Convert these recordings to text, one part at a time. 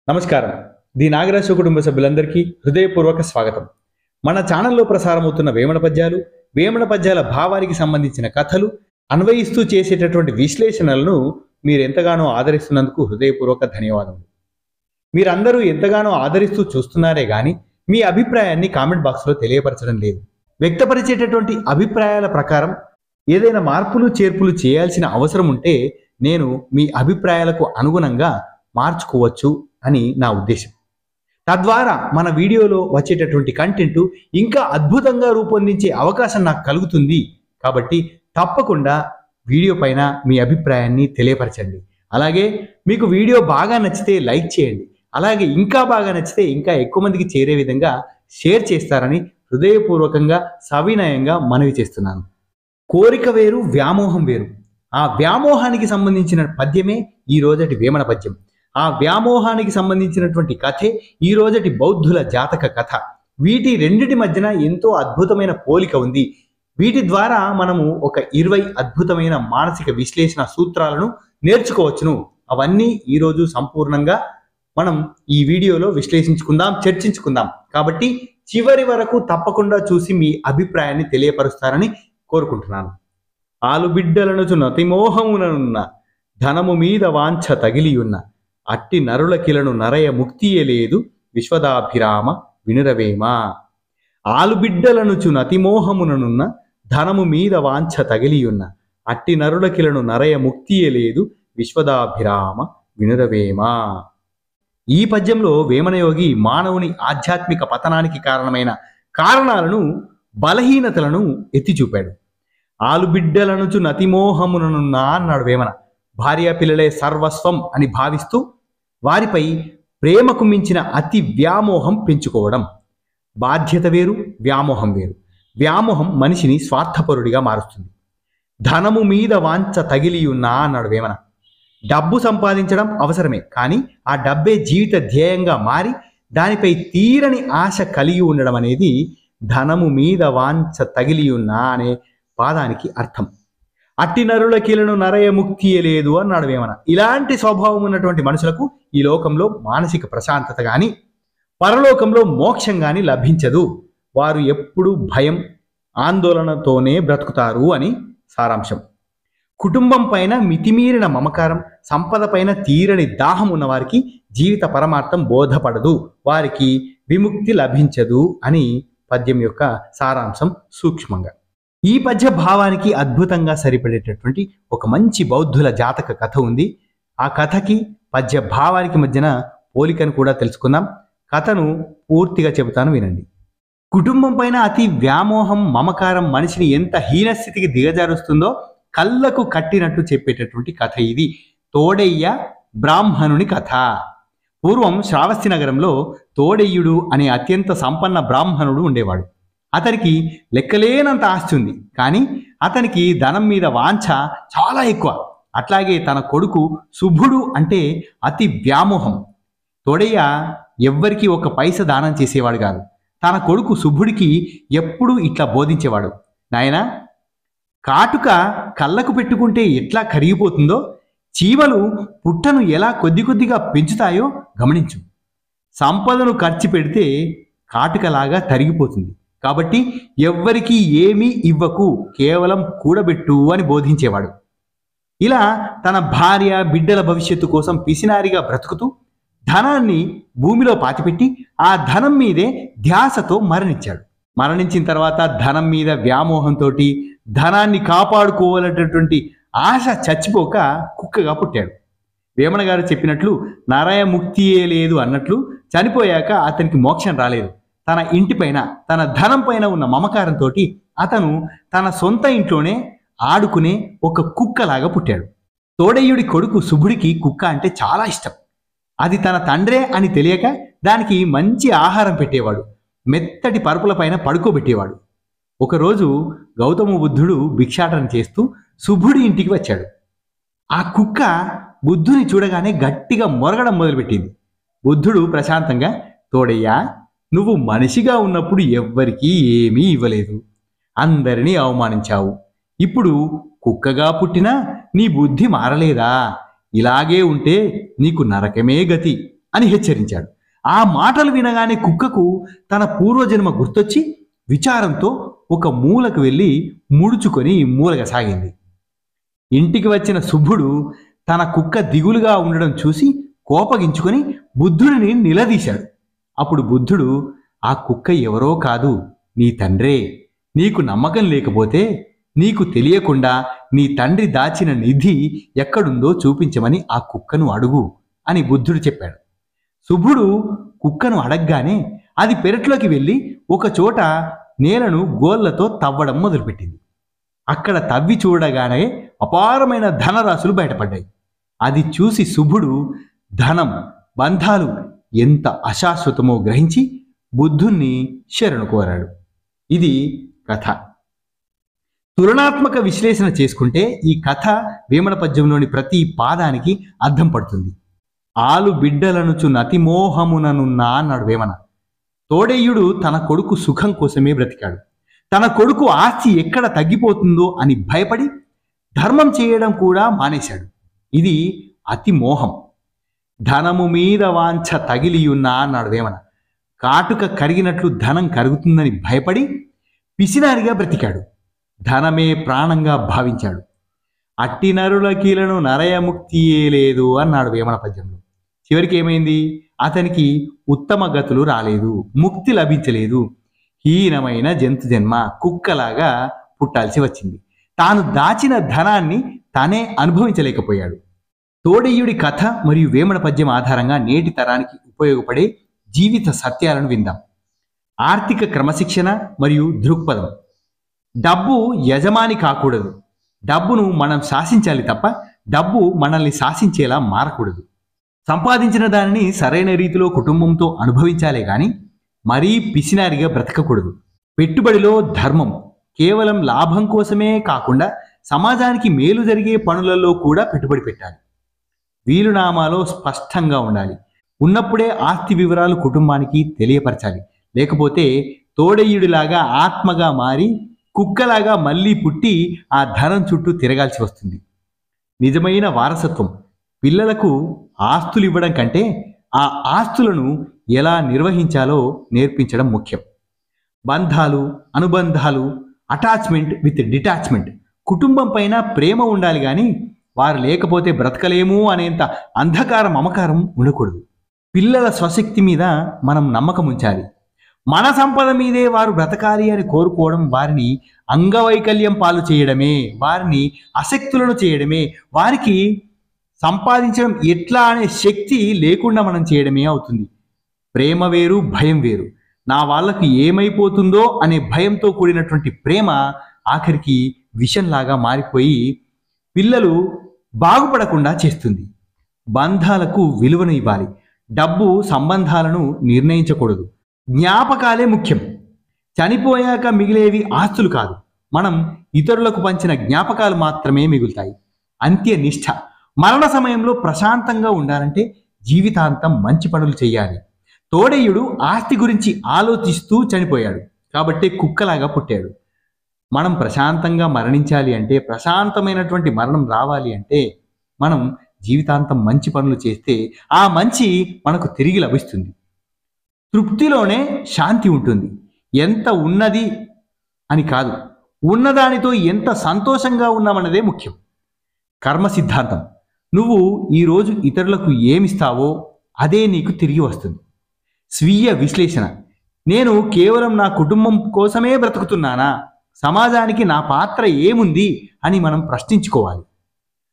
నమస్కారం. ది నాగరాజు కుటుంబ సభ్యులందరికీ హృదయపూర్వక స్వాగతం. మన ఛానల్లో ప్రసారమవుతున్న వేమన పద్యాలు, వేమన పద్యాల భావానికి సంబంధించిన కథలు, అన్వయిస్తూ చేసేటటువంటి విశ్లేషణలను మీరు ఎంతగానో ఆదరిస్తున్నందుకు హృదయపూర్వక ధన్యవాదములు. మీరందరూ ఎంతగానో ఆదరిస్తూ చూస్తున్నారే గాని మీ అభిప్రాయాన్ని కామెంట్ బాక్స్లో తెలియపరచడం లేదు. వ్యక్తపరిచేటటువంటి అభిప్రాయాల ప్రకారం ఏదైనా మార్పులు చేర్పులు చేయాల్సిన అవసరం ఉంటే నేను మీ అభిప్రాయాలకు అనుగుణంగా మార్చుకోవచ్చు అని నా ఉద్దేశం. తద్వారా మన వీడియోలో వచ్చేటటువంటి కంటెంట్ ఇంకా అద్భుతంగా రూపొందించే అవకాశం నాకు కలుగుతుంది. కాబట్టి తప్పకుండా వీడియో పైన మీ అభిప్రాయాన్ని తెలియపరచండి. అలాగే మీకు వీడియో బాగా నచ్చితే లైక్ చేయండి. అలాగే ఇంకా బాగా నచ్చితే ఇంకా ఎక్కువ మందికి చేరే విధంగా షేర్ చేస్తారని హృదయపూర్వకంగా సవినయంగా మనవి చేస్తున్నాను. కోరిక వేరు, వ్యామోహం వేరు. ఆ వ్యామోహానికి సంబంధించిన పద్యమే ఈ రోజటి వేమన పద్యం. ఆ వ్యామోహానికి సంబంధించినటువంటి కథే ఈ రోజటి బౌద్ధుల జాతక కథ. వీటి రెండిటి మధ్యన ఎంతో అద్భుతమైన పోలిక ఉంది. వీటి ద్వారా మనము ఒక 20 అద్భుతమైన మానసిక విశ్లేషణ సూత్రాలను నేర్చుకోవచ్చును. అవన్నీ ఈరోజు సంపూర్ణంగా మనం ఈ వీడియోలో విశ్లేషించుకుందాం, చర్చించుకుందాం. కాబట్టి చివరి వరకు తప్పకుండా చూసి మీ అభిప్రాయాన్ని తెలియపరుస్తారని కోరుకుంటున్నాను. ఆలుబిడ్డలనుచు నతిమోహముననున్న ధనము మీద వాంఛ తగిలియున్న అట్టి నరులకిలను నరయ ముక్తియే లేదు విశ్వదాభిరామ వినురవేమ. ఆలుబిడ్డలనుచు నతిమోహముననున్న ధనము మీద వాంఛ తగిలియున్న అట్టి నరులకిలను నరయ ముక్తియే లేదు విశ్వదాభిరామ వినురవేమ. ఈ పద్యంలో వేమనయోగి మానవుని ఆధ్యాత్మిక పతనానికి కారణమైన కారణాలను, బలహీనతలను ఎత్తి చూపాడు. ఆలుబిడ్డలనుచు నతిమోహముననున్నా అన్నాడు వేమన. భార్యా పిల్లలే సర్వస్వం అని భావిస్తూ వారిపై ప్రేమకు మించిన అతి వ్యామోహం పెంచుకోవడం. బాధ్యత వేరు, వ్యామోహం వేరు. వ్యామోహం మనిషిని స్వార్థపరుడిగా మారుస్తుంది. ధనము మీద వాంఛ తగిలియున్నా అన్నాడు వేమన. డబ్బు సంపాదించడం అవసరమే, కానీ ఆ డబ్బే జీవిత ధ్యేయంగా మారి దానిపై తీరని ఆశ కలిగి ఉండడం అనేది ధనము మీద వాంఛ తగిలియున్నా అనే పాదానికి అర్థం. అట్టి నరులకిలను నరయ ముక్తియే లేదు అన్నాడు వేమన. ఇలాంటి స్వభావం ఉన్నటువంటి మనుషులకు ఈ లోకంలో మానసిక ప్రశాంతత కానీ, పరలోకంలో మోక్షం కానీ లభించదు. వారు ఎప్పుడూ భయం, ఆందోళనతోనే బ్రతుకుతారు అని సారాంశం. కుటుంబం పైన మితిమీరిన మమకారం, సంపద పైన తీరని దాహం ఉన్నవారికి జీవిత పరమార్థం బోధపడదు, వారికి విముక్తి లభించదు అని పద్యం యొక్క సారాంశం సూక్ష్మంగా. ఈ పద్య భావానికి అద్భుతంగా సరిపడేటటువంటి ఒక మంచి బౌద్ధుల జాతక కథ ఉంది. ఆ కథకి పద్య భావానికి మధ్యన పోలికను కూడా తెలుసుకుందాం. కథను పూర్తిగా చెబుతాను, వినండి. కుటుంబం పైన అతి వ్యామోహం, మమకారం మనిషిని ఎంత హీనస్థితికి దిగజారుస్తుందో కళ్ళకు కట్టినట్టు చెప్పేటటువంటి కథ ఇది. తోడయ్య బ్రాహ్మణుని కథ. పూర్వం శ్రావస్తి నగరంలో తోడయ్యుడు అనే అత్యంత సంపన్న బ్రాహ్మణుడు ఉండేవాడు. అతనికి లెక్కలేనంత ఆస్తి ఉంది, కానీ అతనికి ధనం మీద వాంఛ చాలా ఎక్కువ. అట్లాగే తన కొడుకు శుభుడు అంటే అతి వ్యామోహం. తోడయ్య ఎవ్వరికి ఒక పైస దానం చేసేవాడు కాదు. తన కొడుకు శుభుడికి ఎప్పుడూ ఇట్లా బోధించేవాడు. నాయనా, కాటుక కళ్ళకు పెట్టుకుంటే ఎట్లా కరిగిపోతుందో, చీమలు పుట్టను ఎలా కొద్ది కొద్దిగా పెంచుతాయో గమనించు. సంపదను ఖర్చు పెడితే కాటుకలాగా తరిగిపోతుంది. కాబట్టి ఎవ్వరికీ ఏమీ ఇవ్వకు, కేవలం కూడబెట్టు అని బోధించేవాడు. ఇలా తన భార్య, బిడ్డల భవిష్యత్తు కోసం పిసినారిగా బ్రతుకుతూ ధనాన్ని భూమిలో పాతిపెట్టి ఆ ధనం మీదే ధ్యాసతో మరణించాడు. మరణించిన తర్వాత ధనం మీద వ్యామోహంతో ధనాన్ని కాపాడుకోవాలనేటటువంటి ఆశ చచ్చిపోక కుక్కగా పుట్టాడు. వేమన గారు చెప్పినట్లు నరయ ముక్తియే లేదు అన్నట్లు చనిపోయాక అతనికి మోక్షం రాలేదు. తన ఇంటిపైన, తన ధనం పైన ఉన్న మమకారంతో అతను తన సొంత ఇంట్లోనే ఆడుకునే ఒక కుక్కలాగా పుట్టాడు. తోడయ్యుడి కొడుకు శుభుడికి కుక్క అంటే చాలా ఇష్టం. అది తన తండ్రే అని తెలియక దానికి మంచి ఆహారం పెట్టేవాడు, మెత్తటి పరుపుల పైన పడుకోబెట్టేవాడు. ఒకరోజు గౌతమ బుద్ధుడు భిక్షాటన చేస్తూ శుభుడి ఇంటికి వచ్చాడు. ఆ కుక్క బుద్ధుని చూడగానే గట్టిగా మొరగడం మొదలుపెట్టింది. బుద్ధుడు ప్రశాంతంగా, తోడయ్యా, నువ్వు మనిషిగా ఉన్నప్పుడు ఎవ్వరికీ ఏమీ ఇవ్వలేదు, అందరినీ అవమానించావు. ఇప్పుడు కుక్కగా పుట్టినా నీ బుద్ధి మారలేదా? ఇలాగే ఉంటే నీకు నరకమే గతి అని హెచ్చరించాడు. ఆ మాటలు వినగానే కుక్కకు తన పూర్వజన్మ గుర్తొచ్చి విచారంతో ఒక మూలకు వెళ్ళి ముడుచుకొని మూలగసాగింది. ఇంటికి వచ్చిన సుబ్బుడు తన కుక్క దిగులుగా ఉండడం చూసి కోపగించుకొని బుద్ధుడిని నిలదీశాడు. అప్పుడు బుద్ధుడు, ఆ కుక్క ఎవరో కాదు, నీ తండ్రే. నీకు నమ్మకం లేకపోతే నీకు తెలియకుండా నీ తండ్రి దాచిన నిధి ఎక్కడుందో చూపించమని ఆ కుక్కను అడుగు అని బుద్ధుడు చెప్పాడు. సుబ్బుడు కుక్కను అడగగానే అది పెరట్లోకి వెళ్ళి ఒకచోట నేలను గోళ్లతో తవ్వడం మొదలుపెట్టింది. అక్కడ తవ్వి చూడగానే అపారమైన ధనరాశులు బయటపడ్డాయి. అది చూసి సుబ్బుడు ధనం, బంధాలు ఎంత అశాశ్వతమో గ్రహించి బుద్ధుణ్ణి శరణు కోరాడు. ఇది కథ. తులనాత్మక విశ్లేషణ చేసుకుంటే ఈ కథ వేమన పద్యంలోని ప్రతి పాదానికి అర్థం పడుతుంది. ఆలు బిడ్డలనుచు నతిమోహముననున్నా అన్నాడు వేమన. తోడేయుడు తన కొడుకు సుఖం కోసమే బ్రతికాడు. తన కొడుకు ఆస్తి ఎక్కడ తగ్గిపోతుందో అని భయపడి ధర్మం చేయడం కూడా మానేశాడు. ఇది అతి మోహం. ధనము మీద వాంఛ తగిలియున్నా అన్నాడు వేమన. కాటుక కరిగినట్లు ధనం కరుగుతుందని భయపడి పిసినారిగా బ్రతికాడు. ధనమే ప్రాణంగా భావించాడు. అట్టి నరుల కీలను నరయముక్తియే లేదు అన్నాడు వేమన పద్యంలో. చివరికి ఏమైంది? అతనికి ఉత్తమ గతులు రాలేదు, ముక్తి లభించలేదు. హీనమైన జంతు జన్మ, కుక్కలాగా పుట్టాల్సి వచ్చింది. తాను దాచిన ధనాన్ని తానే అనుభవించలేకపోయాడు. తోడేయుడి కథ మరియు వేమన పద్యం ఆధారంగా నేటి తరానికి ఉపయోగపడే జీవిత సత్యాలను విందాం. ఆర్థిక క్రమశిక్షణ మరియు దృక్పథం. డబ్బు యజమాని కాకూడదు. డబ్బును మనం శాసించాలి తప్ప డబ్బు మనల్ని శాసించేలా మారకూడదు. సంపాదించిన దానిని సరైన రీతిలో కుటుంబంతో అనుభవించాలే గాని మరీ పిసినారిగా బ్రతకకూడదు. పెట్టుబడిలో ధర్మం. కేవలం లాభం కోసమే కాకుండా సమాజానికి మేలు జరిగే పనులలో కూడా పెట్టుబడి పెట్టాలి. వీలునామాలో స్పష్టంగా ఉండాలి. ఉన్నప్పుడే ఆస్తి వివరాలు కుటుంబానికి తెలియపరచాలి. లేకపోతే తోడేయుడిలాగా ఆత్మగా మారి కుక్కలాగా మళ్ళీ పుట్టి ఆ ధనం చుట్టూ తిరగాల్సి వస్తుంది. నిజమైన వారసత్వం. పిల్లలకు ఆస్తులు ఇవ్వడం కంటే ఆ ఆస్తులను ఎలా నిర్వహించాలో నేర్పించడం ముఖ్యం. బంధాలు, అనుబంధాలు, అటాచ్మెంట్ విత్ డిటాచ్మెంట్. కుటుంబం పైన ప్రేమ ఉండాలి కానీ వారు లేకపోతే బ్రతకలేము అనేంత అంధకార మమకారం ఉండకూడదు. పిల్లల స్వశక్తి మీద మనం నమ్మకం ఉంచాలి. మన సంపద మీదే వారు బ్రతకాలి అని కోరుకోవడం వారిని అంగవైకల్యం పాలు చేయడమే, వారిని అశక్తులను చేయడమే, వారికి సంపాదించడం ఎట్లా అనే శక్తి లేకుండా మనం చేయడమే అవుతుంది. ప్రేమ వేరు, భయం వేరు. నా వాళ్ళకు ఏమైపోతుందో అనే భయంతో కూడినటువంటి ప్రేమ ఆఖరికి విషంలాగా మారిపోయి పిల్లలు బాగుపడకుండా చేస్తుంది. బంధాలకు విలువను ఇవ్వాలి. డబ్బు సంబంధాలను నిర్ణయించకూడదు. జ్ఞాపకాలే ముఖ్యం. చనిపోయాక మిగిలేవి ఆస్తులు కాదు, మనం ఇతరులకు పంచిన జ్ఞాపకాలు మాత్రమే మిగులుతాయి. అంత్యనిష్ఠ. మరణ సమయంలో ప్రశాంతంగా ఉండాలంటే జీవితాంతం మంచి పనులు చేయాలి. తోడేయుడు ఆస్తి గురించి ఆలోచిస్తూ చనిపోయాడు కాబట్టి కుక్కలాగా పుట్టాడు. మనం ప్రశాంతంగా మరణించాలి అంటే, ప్రశాంతమైనటువంటి మరణం రావాలి అంటే మనం జీవితాంతం మంచి పనులు చేస్తే ఆ మంచి మనకు తిరిగి లభిస్తుంది. తృప్తిలోనే శాంతి ఉంటుంది. ఎంత ఉన్నది అని కాదు, ఉన్నదానితో ఎంత సంతోషంగా ఉన్నామన్నదే ముఖ్యం. కర్మ సిద్ధాంతం. నువ్వు ఈరోజు ఇతరులకు ఏమిస్తావో అదే నీకు తిరిగి వస్తుంది. స్వీయ విశ్లేషణ. నేను కేవలం నా కుటుంబం కోసమే బ్రతుకుతున్నానా? సమాజానికి నా పాత్ర ఏముంది అని మనం ప్రశ్నించుకోవాలి.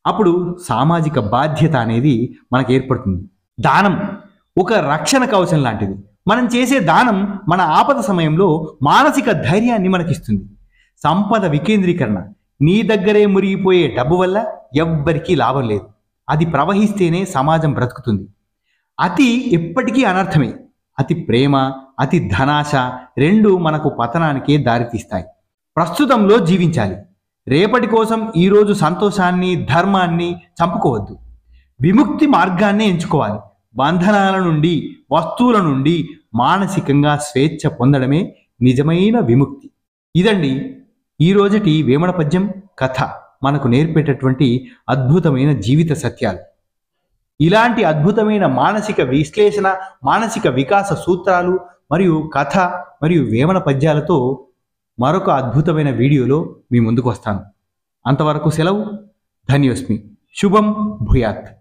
అప్పుడు సామాజిక బాధ్యత అనేది మనకు ఏర్పడుతుంది. దానం ఒక రక్షణ కవచం లాంటిది. మనం చేసే దానం మన ఆపద సమయంలో మానసిక ధైర్యాన్ని మనకిస్తుంది. సంపద వికేంద్రీకరణ. నీ దగ్గరే మురిగిపోయే డబ్బు వల్ల ఎవ్వరికీ లాభం లేదు. అది ప్రవహిస్తేనే సమాజం బ్రతుకుతుంది. అతి ఎప్పటికీ అనర్థమే. అతి ప్రేమ, అతి ధనాశ రెండు మనకు పతనానికే దారితీస్తాయి. ప్రస్తుతంలో జీవించాలి. రేపటి కోసం ఈరోజు సంతోషాన్ని, ధర్మాన్ని చంపుకోవద్దు. విముక్తి మార్గాన్నే ఎంచుకోవాలి. బంధనాల నుండి, వస్తువుల నుండి మానసికంగా స్వేచ్ఛ పొందడమే నిజమైన విముక్తి. ఇదండి ఈరోజుటి వేమన పద్యం కథ మనకు నేర్పేటటువంటి అద్భుతమైన జీవిత సత్యాలు. ఇలాంటి అద్భుతమైన మానసిక విశ్లేషణ, మానసిక వికాస సూత్రాలు మరియు కథ మరియు వేమన పద్యాలతో మరొక అద్భుతమైన వీడియోలో మీ ముందుకు వస్తాను. అంతవరకు సెలవు. ధన్యోస్మి. శుభం భూయాత్.